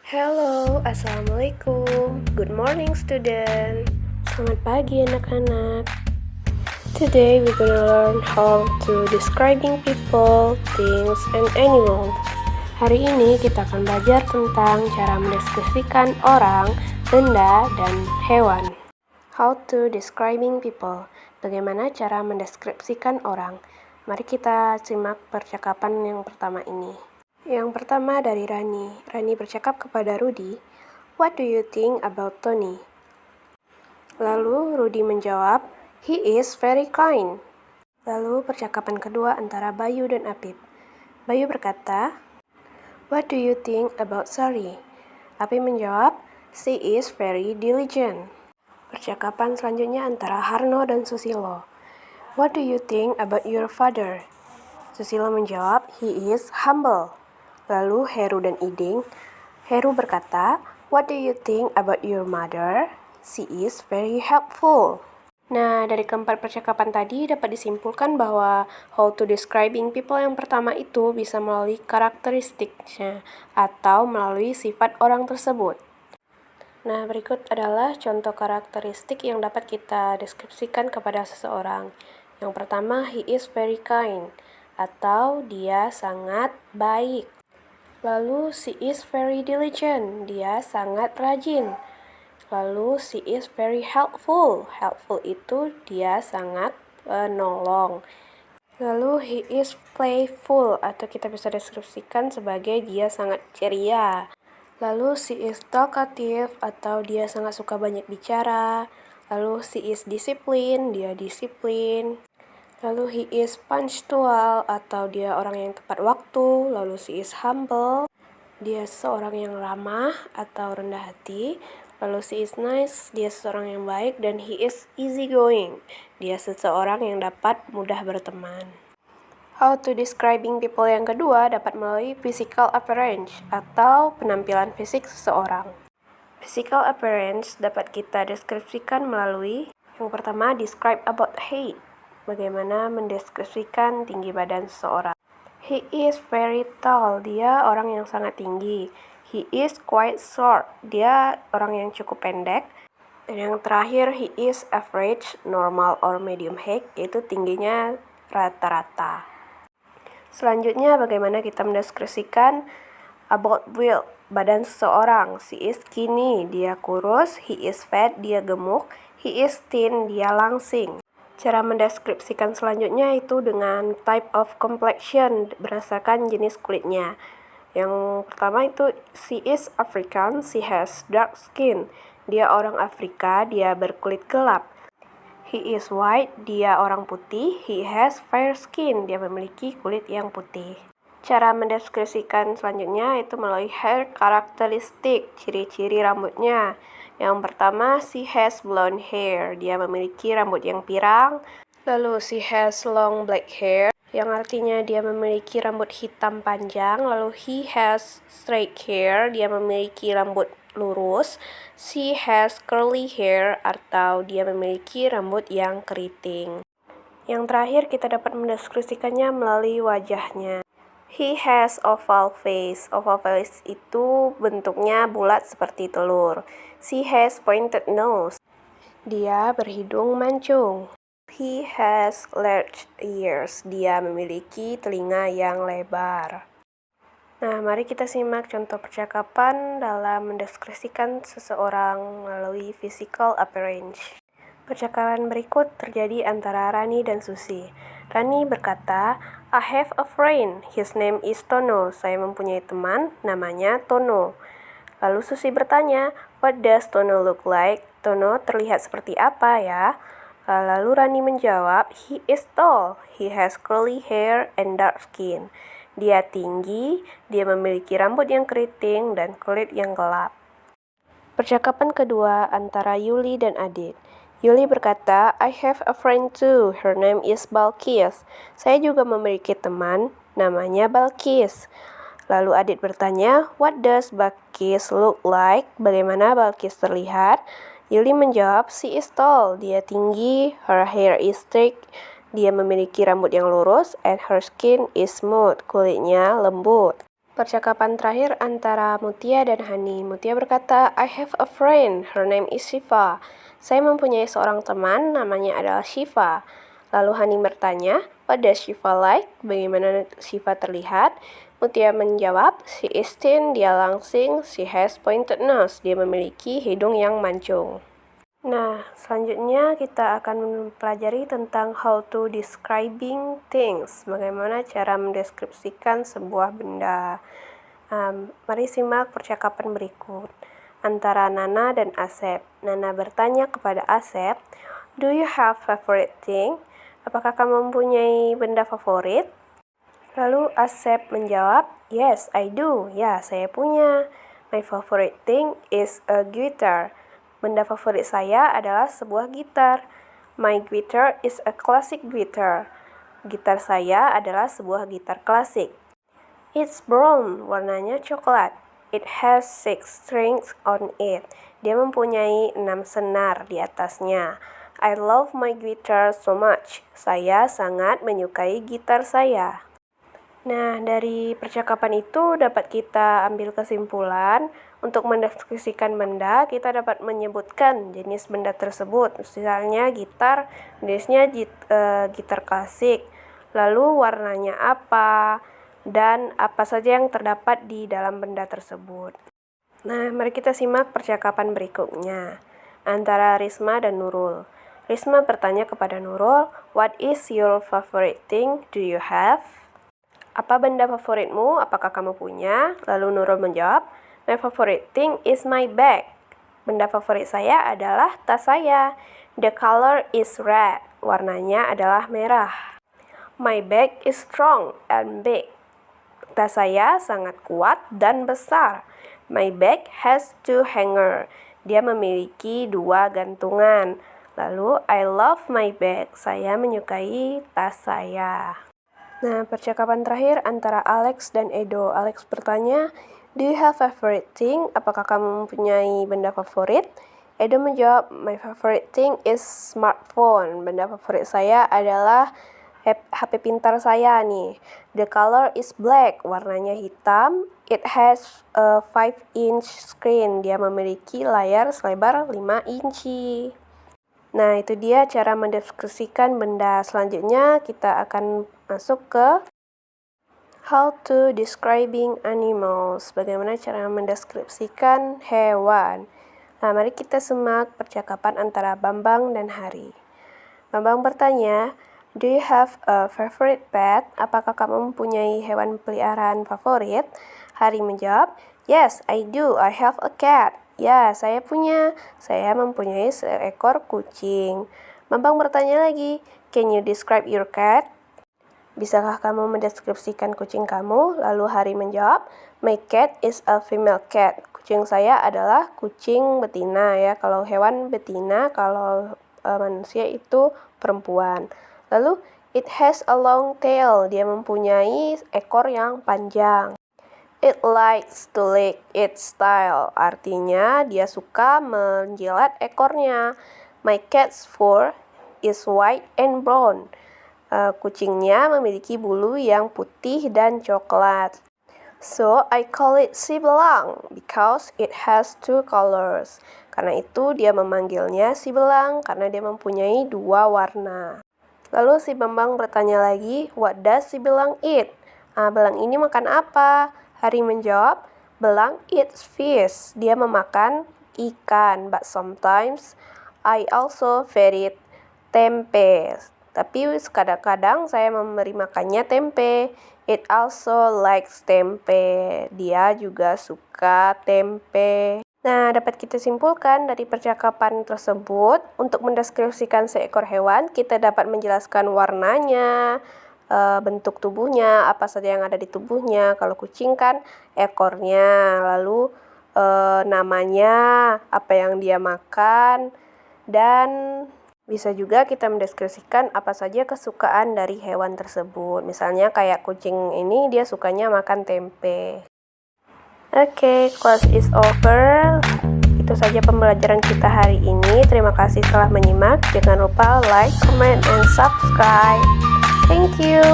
Hello, Assalamualaikum. Good morning, student. Selamat pagi, anak-anak. Today we're gonna learn how to describing people, things, and animals. Hari ini kita akan belajar tentang cara mendeskripsikan orang, benda, dan hewan. How to describing people. Bagaimana cara mendeskripsikan orang? Mari kita simak percakapan yang pertama ini. Yang pertama dari Rani. Rani bercakap kepada Rudy, "What do you think about Tony?" Lalu Rudy menjawab, "He is very kind." Lalu percakapan kedua antara Bayu dan Apip. Bayu berkata, "What do you think about Sari?" Apip menjawab, "She is very diligent." Percakapan selanjutnya antara Harno dan Susilo. "What do you think about your father?" Susilo menjawab, "He is humble." Lalu Heru dan Iding. Heru berkata, "What do you think about your mother? She is very helpful." Nah, dari keempat percakapan tadi dapat disimpulkan bahwa how to describing people yang pertama itu bisa melalui karakteristiknya atau melalui sifat orang tersebut. Nah, berikut adalah contoh karakteristik yang dapat kita deskripsikan kepada seseorang. Yang pertama, he is very kind, atau dia sangat baik. Lalu, she is very diligent, dia sangat rajin. Lalu, she is very helpful, helpful itu dia sangat menolong. Lalu, he is playful, atau kita bisa deskripsikan sebagai dia sangat ceria. Lalu, she is talkative, atau dia sangat suka banyak bicara. Lalu, she is disciplined, dia disiplin. Lalu, he is punctual, atau dia orang yang tepat waktu. Lalu, she is humble, dia seorang yang ramah atau rendah hati. Lalu, she is nice, dia seorang yang baik. Dan he is easygoing, dia seseorang yang dapat mudah berteman. How to describing people yang kedua dapat melalui physical appearance, atau penampilan fisik seseorang. Physical appearance dapat kita deskripsikan melalui yang pertama, describe about height. Bagaimana mendeskripsikan tinggi badan seseorang. He is very tall, dia orang yang sangat tinggi. He is quite short, dia orang yang cukup pendek. Dan yang terakhir, he is average, normal, or medium height, yaitu tingginya rata-rata. Selanjutnya, bagaimana kita mendeskripsikan about build, badan seseorang. She is skinny, dia kurus. He is fat, dia gemuk. He is thin, dia langsing. Cara mendeskripsikan selanjutnya itu dengan type of complexion, berdasarkan jenis kulitnya. Yang pertama itu, she is African, she has dark skin. Dia orang Afrika, dia berkulit gelap. He is white, dia orang putih. He has fair skin, dia memiliki kulit yang putih. Cara mendeskripsikan selanjutnya itu melalui hair characteristic, ciri-ciri rambutnya. Yang pertama, she has blonde hair, dia memiliki rambut yang pirang. Lalu, she has long black hair, yang artinya dia memiliki rambut hitam panjang. Lalu, he has straight hair, dia memiliki rambut lurus. She has curly hair, atau dia memiliki rambut yang keriting. Yang terakhir, kita dapat mendeskripsikannya melalui wajahnya. He has oval face. Oval face itu bentuknya bulat seperti telur. She has pointed nose. Dia berhidung mancung. He has large ears. Dia memiliki telinga yang lebar. Nah, mari kita simak contoh percakapan dalam mendeskripsikan seseorang melalui physical appearance. Percakapan berikut terjadi antara Rani dan Susi. Rani berkata, "I have a friend, his name is Tono." Saya mempunyai teman, namanya Tono. Lalu Susi bertanya, "What does Tono look like?" Tono terlihat seperti apa ya? Lalu Rani menjawab, "He is tall, he has curly hair and dark skin." Dia tinggi, dia memiliki rambut yang keriting dan kulit yang gelap. Percakapan kedua antara Yuli dan Adit. Yuli berkata, "I have a friend too, her name is Balkis." Saya juga memiliki teman, namanya Balkis. Lalu Adit bertanya, "What does Balkis look like?" Bagaimana Balkis terlihat? Yuli menjawab, "She is tall, dia tinggi, her hair is thick, dia memiliki rambut yang lurus, and her skin is smooth, kulitnya lembut." Percakapan terakhir antara Mutia dan Hani. Mutia berkata, I have a friend, her name is Shiva. Saya mempunyai seorang teman, namanya adalah Shiva. Lalu Hani bertanya, what does Shiva like? Bagaimana Shiva terlihat? Mutia menjawab, she is thin, dia langsing, she has pointed nose, dia memiliki hidung yang mancung. Nah, selanjutnya kita akan mempelajari tentang how to describing things, bagaimana cara mendeskripsikan sebuah benda. Mari simak percakapan berikut antara Nana dan Asep. Nana bertanya kepada Asep, do you have favorite thing? Apakah kamu mempunyai benda favorit? Lalu Asep menjawab, yes, I do. Ya, saya punya. My favorite thing is a guitar. Benda favorit saya adalah sebuah gitar. My guitar is a classic guitar. Gitar saya adalah sebuah gitar klasik. It's brown, warnanya coklat. It has 6 strings on it. Dia mempunyai 6 senar di atasnya. I love my guitar so much. Saya sangat menyukai gitar saya. Nah, dari percakapan itu dapat kita ambil kesimpulan. Untuk mendeskripsikan benda, kita dapat menyebutkan jenis benda tersebut. Misalnya gitar, jenisnya gitar klasik. Lalu warnanya apa, dan apa saja yang terdapat di dalam benda tersebut. Nah, mari kita simak percakapan berikutnya antara Risma dan Nurul. Risma bertanya kepada Nurul, what is your favorite thing do you have? Apa benda favoritmu? Apakah kamu punya? Lalu Nurul menjawab, my favorite thing is my bag. Benda favorit saya adalah tas saya. The color is red. Warnanya adalah merah. My bag is strong and big. Tas saya sangat kuat dan besar. My bag has 2 hanger. Dia memiliki 2 gantungan. Lalu, I love my bag. Saya menyukai tas saya. Nah, percakapan terakhir antara Alex dan Edo. Alex bertanya, do you have favorite thing? Apakah kamu mempunyai benda favorit? Edo menjawab, my favorite thing is smartphone. Benda favorit saya adalah HP pintar saya nih. The color is black. Warnanya hitam. It has a 5-inch screen. Dia memiliki layar selebar 5 inci. Nah, itu dia cara mendeskripsikan benda. Selanjutnya kita akan masuk ke how to describing animals. Bagaimana cara mendeskripsikan hewan. Nah, mari kita simak percakapan antara Bambang dan Hari. Bambang bertanya, do you have a favorite pet? Apakah kamu mempunyai hewan peliharaan favorit? Hari menjawab, yes, I do. I have a cat. Ya, saya punya. Saya mempunyai seekor kucing. Bambang bertanya lagi, can you describe your cat? Bisakah kamu mendeskripsikan kucing kamu? Lalu Hari menjawab, my cat is a female cat. Kucing saya adalah kucing betina ya. Kalau hewan betina, kalau manusia itu perempuan. Lalu, it has a long tail. Dia mempunyai ekor yang panjang. It likes to lick its tail. Artinya, dia suka menjilat ekornya. My cat's fur is white and brown. Kucingnya memiliki bulu yang putih dan coklat. So, I call it si belang because it has 2 colors. Karena itu, dia memanggilnya si belang karena dia mempunyai 2 warna. Lalu si Bambang bertanya lagi, what does si belang eat? Belang ini makan apa? Hari menjawab, belang eats fish. Dia memakan ikan, but sometimes I also feed it tempe. Tapi kadang-kadang saya memberi makannya tempe. It also likes tempe. Dia juga suka tempe. Nah, dapat kita simpulkan dari percakapan tersebut, untuk mendeskripsikan seekor hewan, kita dapat menjelaskan warnanya, bentuk tubuhnya, apa saja yang ada di tubuhnya. Kalau kucing kan ekornya, lalu namanya, apa yang dia makan, dan bisa juga kita mendeskripsikan apa saja kesukaan dari hewan tersebut. Misalnya kayak kucing ini dia sukanya makan tempe. Oke, class is over. Itu saja pembelajaran kita hari ini. Terima kasih telah menyimak. Jangan lupa like, comment, and subscribe. Thank you.